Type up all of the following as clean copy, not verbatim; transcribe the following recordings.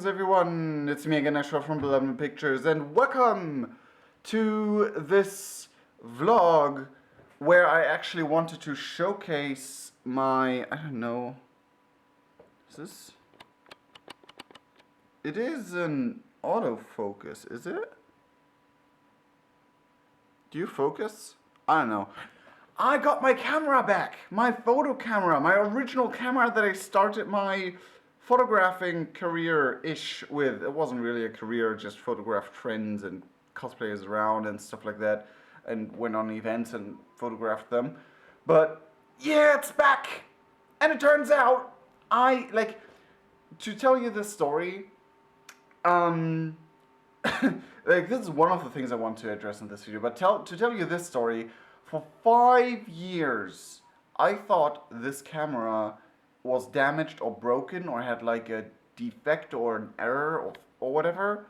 everyone, it's me again, Ashra from Beloved Pictures, and welcome to this vlog where I actually wanted to showcase my, I don't know, is this? It is an autofocus, is it? Do you focus? I don't know. I got my camera back, my photo camera, my original camera that I started my photographing career-ish with. It wasn't really a career, just photographed friends and cosplayers around and stuff like that, and went on events and photographed them. But yeah, it's back! And it turns out, to tell you this story, this is one of the things I want to address in this video, but to tell you this story, for 5 years, I thought this camera was damaged or broken or had like a defect or an error or whatever,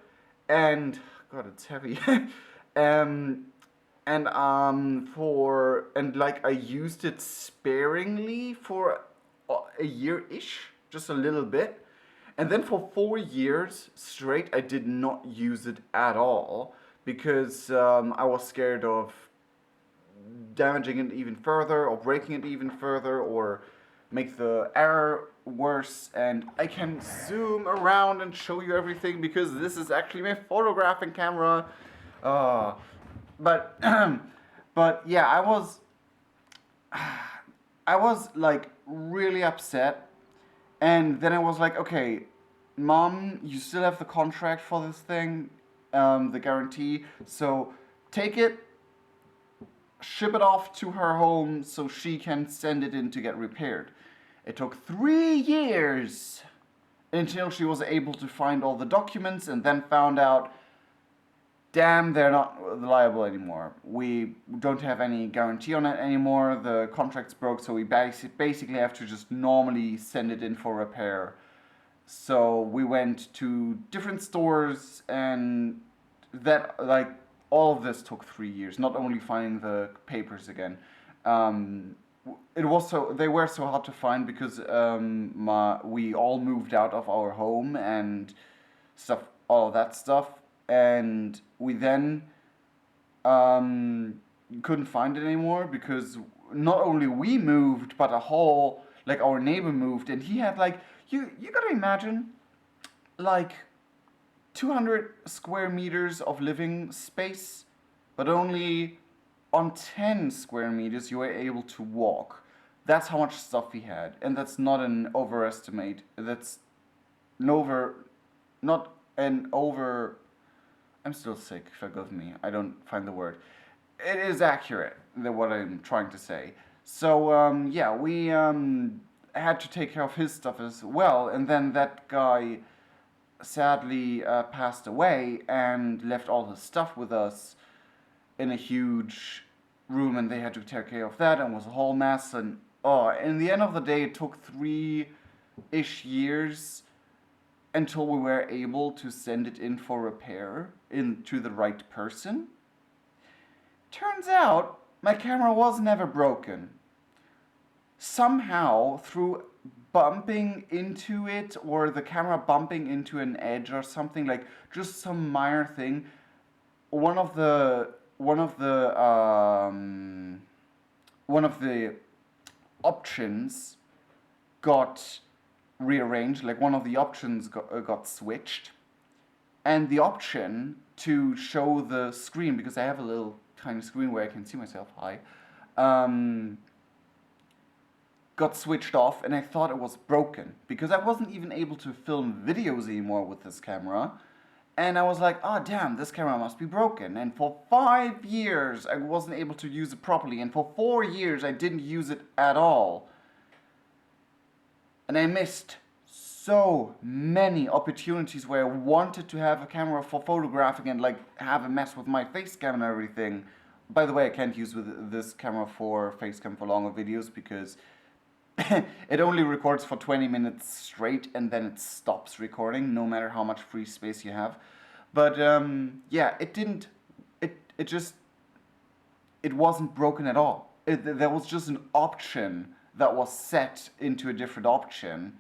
and God, it's heavy. I used it sparingly for a year-ish, just a little bit, and then for 4 years straight I did not use it at all because I was scared of damaging it even further or breaking it even further or make the error worse. And I can zoom around and show you everything because this is actually my photographing camera. But yeah, I was like really upset, and then I was like, okay, Mom, you still have the contract for this thing, the guarantee, so take it, ship it off to her home so she can send it in to get repaired. It took 3 years until she was able to find all the documents and then found out, damn, they're not liable anymore. We don't have any guarantee on it anymore. The contract's broke, so we basically have to just normally send it in for repair. So we went to different stores, and that, like, all of this took 3 years, not only finding the papers again. They were so hard to find because we all moved out of our home and stuff, all of that stuff, and we then couldn't find it anymore because not only we moved, but our neighbor moved, and he had you gotta imagine, 200 square meters of living space, but only on 10 square meters you were able to walk. That's how much stuff he had, and that's not an overestimate. That's I'm still sick, forgive me, I don't find the word. It is accurate, what I'm trying to say. So, yeah, we had to take care of his stuff as well, and then that guy sadly passed away and left all his stuff with us in a huge room, and they had to take care of that, and it was a whole mess. And in the end of the day, it took 3-ish years until we were able to send it in for repair to the right person. Turns out my camera was never broken. Somehow, through bumping into it, or the camera bumping into an edge or something, like just some minor thing, one of the options got rearranged, like one of the options got switched, and the option to show the screen, because I have a little tiny screen where I can see myself, got switched off, and I thought it was broken because I wasn't even able to film videos anymore with this camera. And I was like, oh damn, this camera must be broken. And for 5 years I wasn't able to use it properly, and for 4 years I didn't use it at all. And I missed so many opportunities where I wanted to have a camera for photographing and have a mess with my face cam and everything. By the way, I can't use this camera for face cam for longer videos because it only records for 20 minutes straight, and then it stops recording no matter how much free space you have. But yeah, it wasn't broken at all. There was just an option that was set into a different option,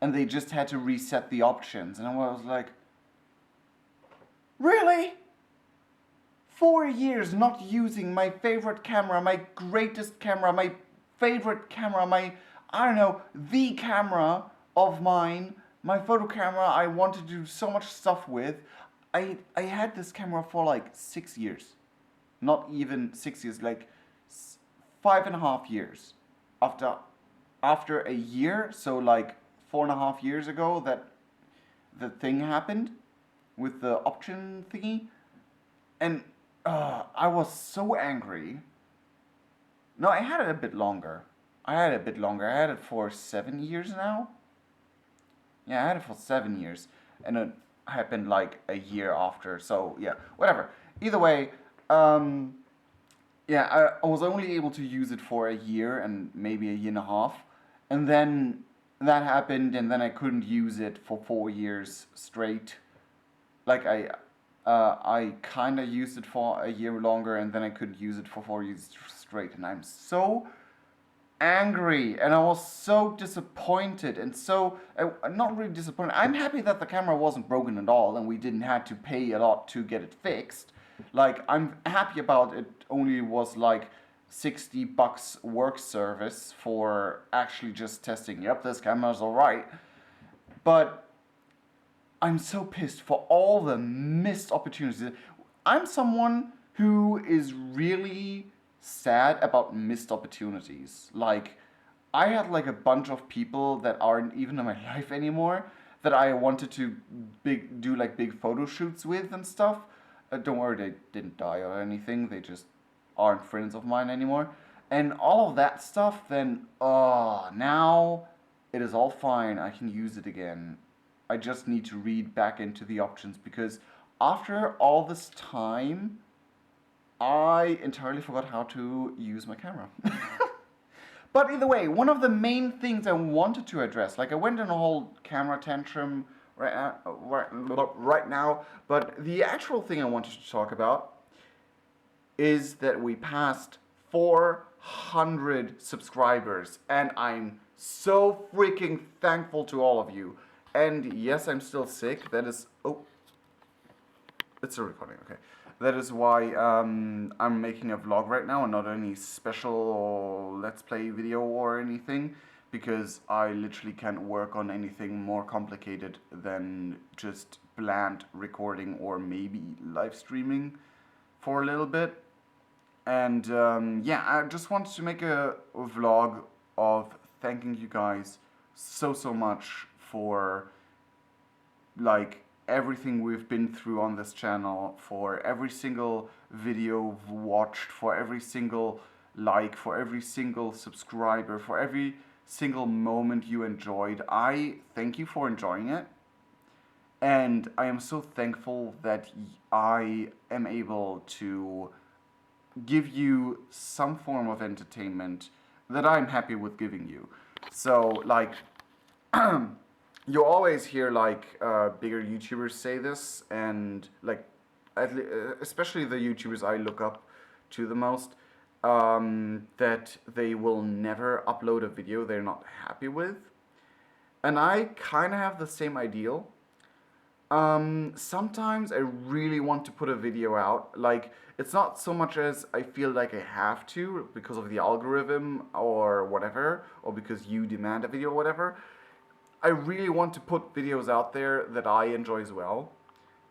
and they just had to reset the options. And I was like, really? 4 years not using my favorite camera, my greatest camera, my favorite camera, my, I don't know, the camera of mine, my photo camera I wanted to do so much stuff with. I had this camera for like 6 years. Not even 6 years, like 5.5 years. After a year, so like 4.5 years ago, that the thing happened with the option thingy, and I was so angry. No, I had it a bit longer. I had it for 7 years now. Yeah, I had it for 7 years, and it happened like a year after. So yeah, whatever. Either way, um, yeah, I was only able to use it for a year and maybe a year and a half, and then that happened, and then I couldn't use it for 4 years straight. Like I kind of used it for a year longer, and then I couldn't use it for 4 years straight, and I'm so angry, and I was so disappointed, and so not really disappointed. I'm happy that the camera wasn't broken at all, and we didn't have to pay a lot to get it fixed. Like, I'm happy about it. Only was like $60 work service for actually just testing. Yep, this camera's alright. But I'm so pissed for all the missed opportunities. I'm someone who is really sad about missed opportunities. Like, I had like a bunch of people that aren't even in my life anymore that I wanted to do like big photo shoots with and stuff. Don't worry, they didn't die or anything. They just aren't friends of mine anymore. And all of that stuff, then, now it is all fine. I can use it again. I just need to read back into the options because after all this time, I entirely forgot how to use my camera. But either way, one of the main things I wanted to address, like I went in a whole camera tantrum right now, but the actual thing I wanted to talk about is that we passed 400 subscribers, and I'm so freaking thankful to all of you. And yes, I'm still sick. That is... Oh. It's a recording, okay. That is why I'm making a vlog right now and not any special Let's Play video or anything. Because I literally can't work on anything more complicated than just bland recording or maybe live streaming for a little bit. And yeah, I just wanted to make a vlog of thanking you guys so much for like everything we've been through on this channel, for every single video watched, for every single like, for every single subscriber, for every single moment you enjoyed. I thank you for enjoying it. And I am so thankful that I am able to give you some form of entertainment that I'm happy with giving you. So, like, you always hear, like, bigger YouTubers say this, and, like, especially the YouTubers I look up to the most, that they will never upload a video they're not happy with. And I kind of have the same ideal. Sometimes I really want to put a video out. Like, it's not so much as I feel like I have to because of the algorithm or whatever, or because you demand a video or whatever. I really want to put videos out there that I enjoy as well.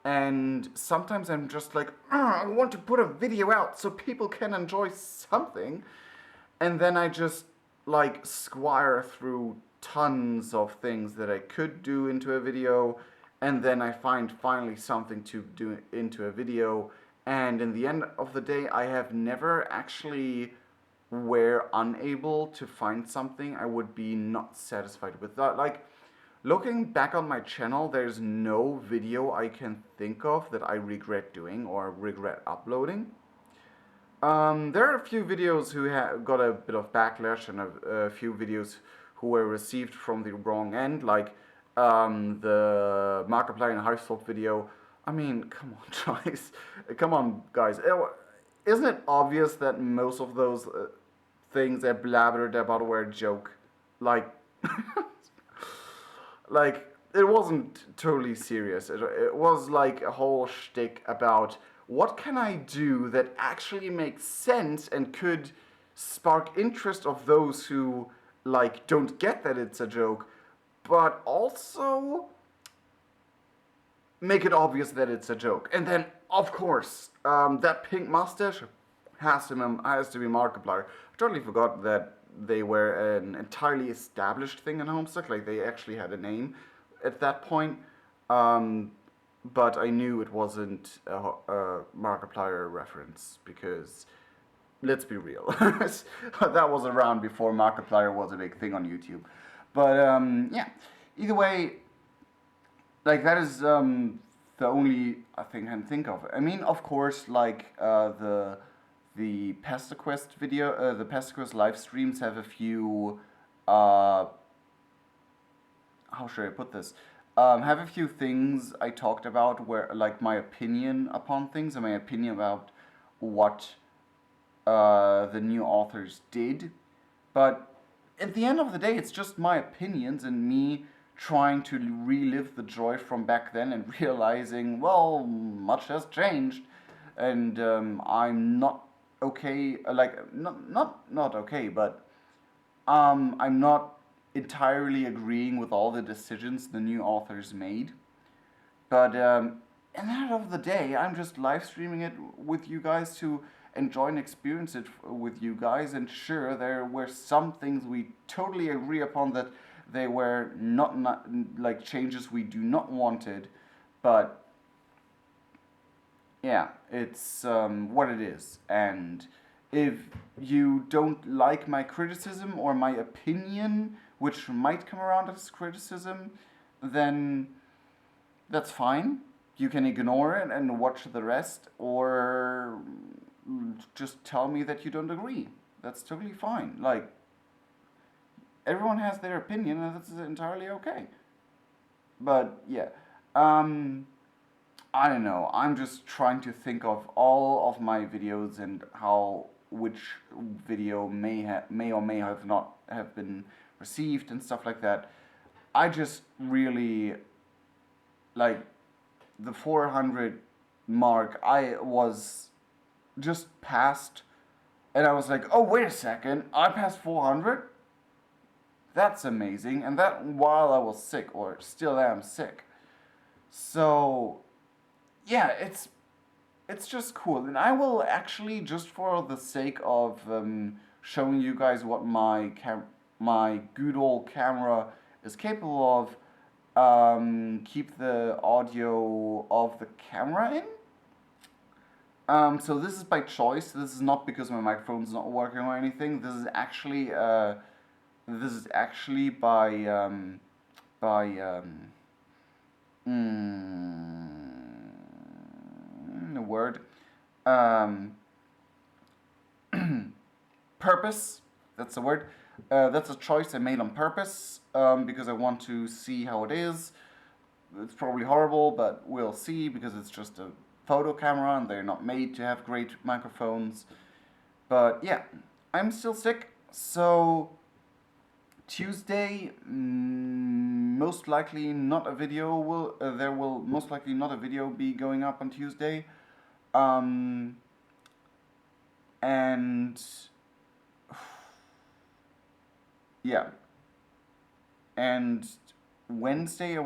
And sometimes I'm just like, I want to put a video out so people can enjoy something. And then I just, like, squire through tons of things that I could do into a video. And then I find finally something to do into a video. And in the end of the day, I have never actually were unable to find something I would be not satisfied with. That, like, looking back on my channel, there's no video I can think of that I regret doing or regret uploading. There are a few videos who got a bit of backlash, and a few videos who were received from the wrong end, like the Markiplier and Highswap video. I mean, come on, guys. Come on, guys. Isn't it obvious that most of those things I blabbered about were a joke? Like, like it wasn't totally serious. It was like a whole shtick about what can I do that actually makes sense and could spark interest of those who like don't get that it's a joke, but also make it obvious that it's a joke. And then, of course, that pink mustache has to be Markiplier. I totally forgot that they were an entirely established thing in Homestuck. Like they actually had a name at that point. Um, but I knew it wasn't a Markiplier reference because let's be real, that was around before Markiplier was a big thing on YouTube. But yeah, either way, like that is the only thing I can think of. I mean, of course, like the PestaQuest video, the PestaQuest live streams have a few. How should I put this? Have a few things I talked about where like my opinion upon things and my opinion about what the new authors did. But at the end of the day, it's just my opinions and me trying to relive the joy from back then and realizing, well, much has changed, and I'm not okay. Like not okay, but I'm not entirely agreeing with all the decisions the new authors made. But at the end of the day, I'm just live streaming it with you guys to enjoy and experience it with you guys. And sure, there were some things we totally agree upon that they were not like changes we do not wanted. But yeah, it's what it is. And if you don't like my criticism or my opinion, which might come around as criticism, then that's fine. You can ignore it and watch the rest, or just tell me that you don't agree. That's totally fine. Like, everyone has their opinion, and that's entirely okay. But yeah, um, I don't know. I'm just trying to think of all of my videos and how which video may or may have not have been received and stuff like that. I just really like the 400 mark. I was just past, and I was like, oh, wait a second, I passed 400? That's amazing. And that while I was sick, or still am sick. So, yeah, it's just cool. And I will actually, just for the sake of showing you guys what my good old camera is capable of, keep the audio of the camera in. So this is by choice. This is not because my microphone's not working or anything. This is actually by a word, um, purpose. That's the word. That's a choice I made on purpose because I want to see how it is. It's probably horrible, but we'll see because it's just a photo camera and they're not made to have great microphones. But yeah, I'm still sick, so Tuesday, most likely not a video will. There will most likely not a video be going up on Tuesday, um, and yeah, and Wednesday I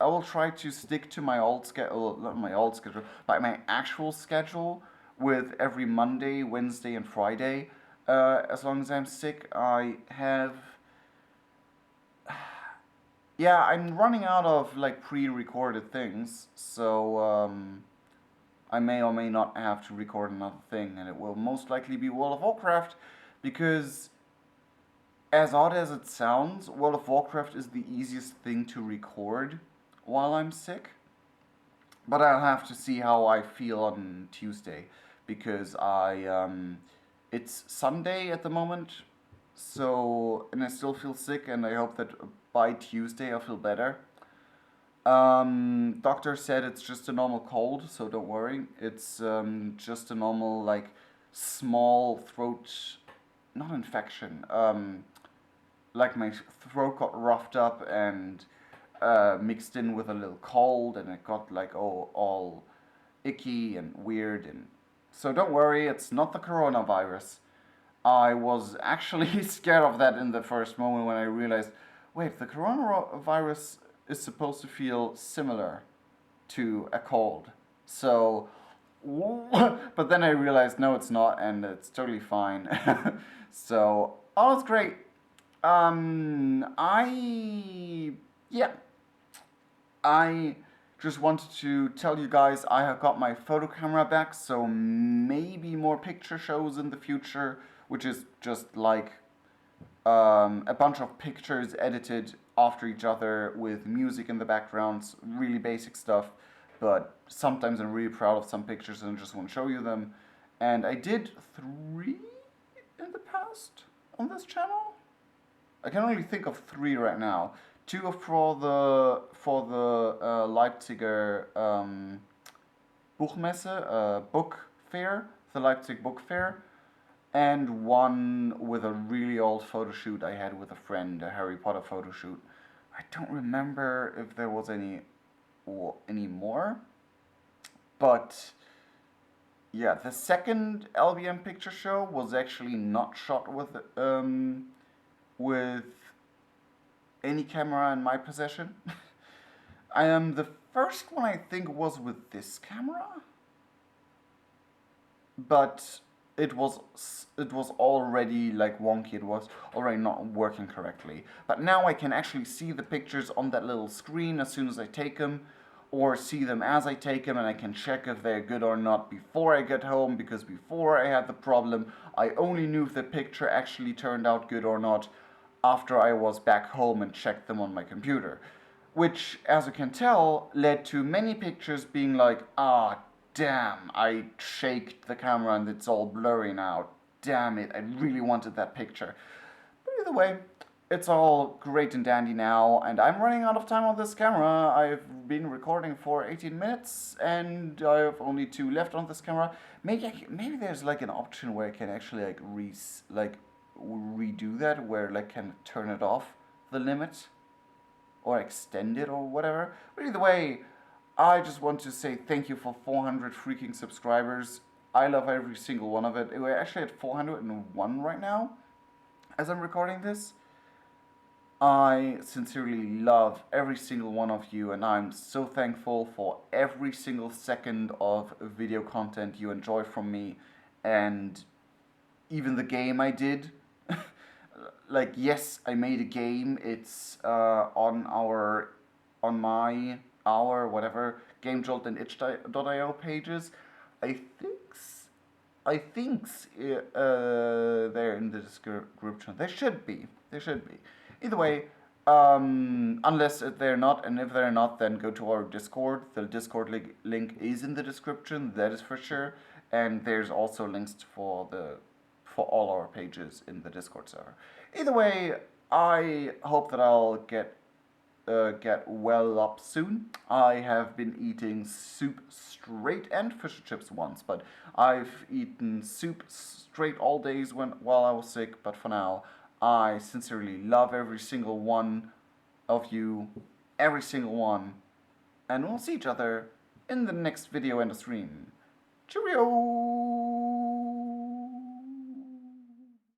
will try to stick to my old schedule, not my old schedule, but my actual schedule with every Monday, Wednesday, and Friday. As long as I'm sick, I have. Yeah, I'm running out of like pre-recorded things, so I may or may not have to record another thing, and it will most likely be World of Warcraft, because as odd as it sounds, World of Warcraft is the easiest thing to record while I'm sick. But I'll have to see how I feel on Tuesday, because it's Sunday at the moment, so, and I still feel sick, and I hope that by Tuesday I'll feel better. Doctor said it's just a normal cold, so don't worry. It's just a normal, like, small throat, not infection. Like my throat got roughed up, and mixed in with a little cold, and it got like all icky and weird. And so don't worry, it's not the coronavirus. I was actually scared of that in the first moment when I realized, wait, the coronavirus is supposed to feel similar to a cold. So, but then I realized no, it's not, and it's totally fine. So, all is great. Yeah, I just wanted to tell you guys I have got my photo camera back, so maybe more picture shows in the future, which is just like a bunch of pictures edited after each other with music in the background, really basic stuff. But sometimes I'm really proud of some pictures and just want to show you them. And I did 3 in the past on this channel. I can only think of 3 right now. 2 are for the Leipziger Buchmesse, book fair, the Leipzig Book Fair, and 1 with a really old photo shoot I had with a friend, a Harry Potter photo shoot. I don't remember if there was any more, but yeah, the second LBM picture show was actually not shot with any camera in my possession. The first one I think was with this camera, but it was already like wonky. It was already not working correctly. But now I can actually see the pictures on that little screen as soon as I take them, or see them as I take them, and I can check if they're good or not before I get home, because before I had the problem, I only knew if the picture actually turned out good or not after I was back home and checked them on my computer. Which, as you can tell, led to many pictures being like, ah, damn, I shaked the camera and it's all blurry now. Damn it, I really wanted that picture. But either way, it's all great and dandy now, and I'm running out of time on this camera. I've been recording for 18 minutes, and I have only 2 left on this camera. Maybe there's like an option where I can actually like redo that, where like can turn it off the limit or extend it or whatever. But either way, I just want to say thank you for 400 freaking subscribers. I love every single one of it. We're actually at 401 right now as I'm recording this. I sincerely love every single one of you, and I'm so thankful for every single second of video content you enjoy from me, and even the game I did. Like, yes, I made a game. It's on my whatever GameJolt and itch.io pages. I think they're in the description. They should be. Either way, unless they're not, and if they're not, then go to our Discord. The Discord link is in the description. That is for sure. And there's also links for all our pages in the Discord server. Either way, I hope that I'll get well up soon. I have been eating soup straight and fish and chips once, but I've eaten soup straight all days while I was sick. But for now, I sincerely love every single one of you, every single one, and we'll see each other in the next video and the stream. Cheerio!